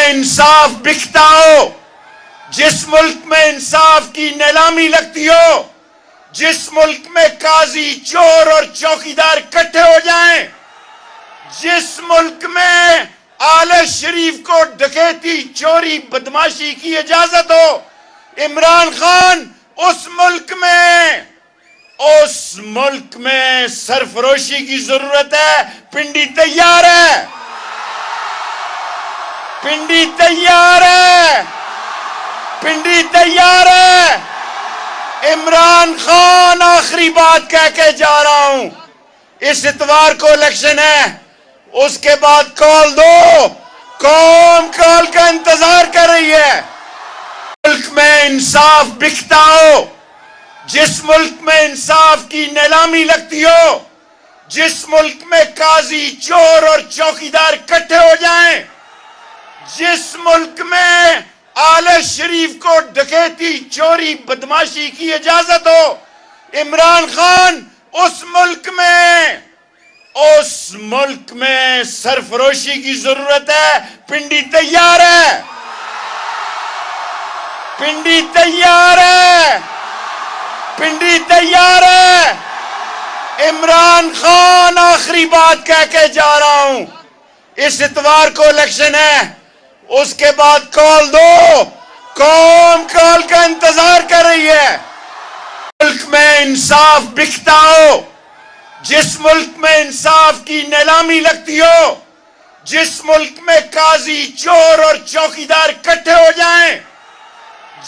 انصاف بکتا ہو، جس ملک میں انصاف کی نیلامی لگتی ہو، جس ملک میں قاضی، چور اور چوکیدار اکٹھے ہو جائیں، جس ملک میں آل شریف کو ڈکیتی، چوری، بدماشی کی اجازت ہو، عمران خان اس ملک میں سرفروشی کی ضرورت ہے۔ پنڈی تیار ہے، پنڈی تیار ہے، پنڈی تیار ہے۔ عمران خان آخری بات کہہ کے جا رہا ہوں، اس اتوار کو الیکشن ہے، اس کے بعد کال دو، قوم کال کا انتظار کر رہی ہے۔ ملک میں انصاف بکتا ہو، جس ملک میں انصاف کی نیلامی لگتی ہو، جس ملک میں قاضی، چور اور چوکیدار اکٹھے ہو جائیں، جس ملک میں آل شریف کو ڈکیتی، چوری، بدماشی کی اجازت ہو، عمران خان اس ملک میں سرفروشی کی ضرورت ہے۔ پنڈی تیار ہے، پنڈی تیار ہے، پنڈی تیار ہے۔ عمران خان آخری بات کہہ کے جا رہا ہوں، اس اتوار کو الیکشن ہے، اس کے بعد کال دو، قوم کال کا انتظار کر رہی ہے۔ ملک میں انصاف بکتا ہو، جس ملک میں انصاف کی نیلامی لگتی ہو، جس ملک میں قاضی، چور اور چوکیدار اکٹھے ہو جائیں،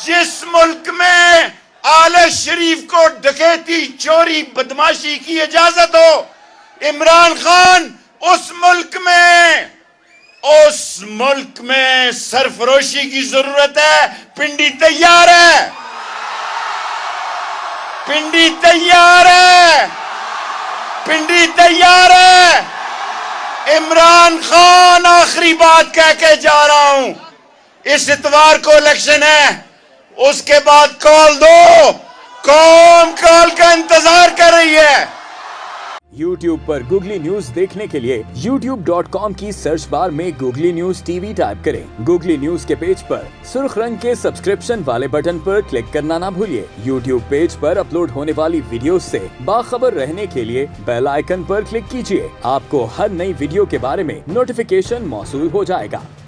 جس ملک میں آل شریف کو ڈکیتی، چوری، بدماشی کی اجازت ہو، عمران خان اس ملک میں سرفروشی کی ضرورت ہے۔ پنڈی تیار ہے، پنڈی تیار ہے، پنڈی تیار ہے۔ عمران خان آخری بات کہہ کے جا رہا ہوں، اس اتوار کو الیکشن ہے، اس کے بعد کال دو، قوم کال کا انتظار کر رہی ہے۔ YouTube پر گوگلی نیوز دیکھنے کے لیے youtube.com کی سرچ بار میں googly news T V type کریں۔ گوگلی نیوز کے پیج پر سرخ رنگ کے سبسکرپشن والے بٹن پر کلک کرنا نہ بھولیے۔ YouTube پیج پر اپلوڈ ہونے والی ویڈیوز سے باخبر رہنے کے لیے بیل آئیکن پر کلک کیجیے۔ آپ کو ہر نئی ویڈیو کے بارے میں نوٹیفیکیشن موصول ہو جائے گا۔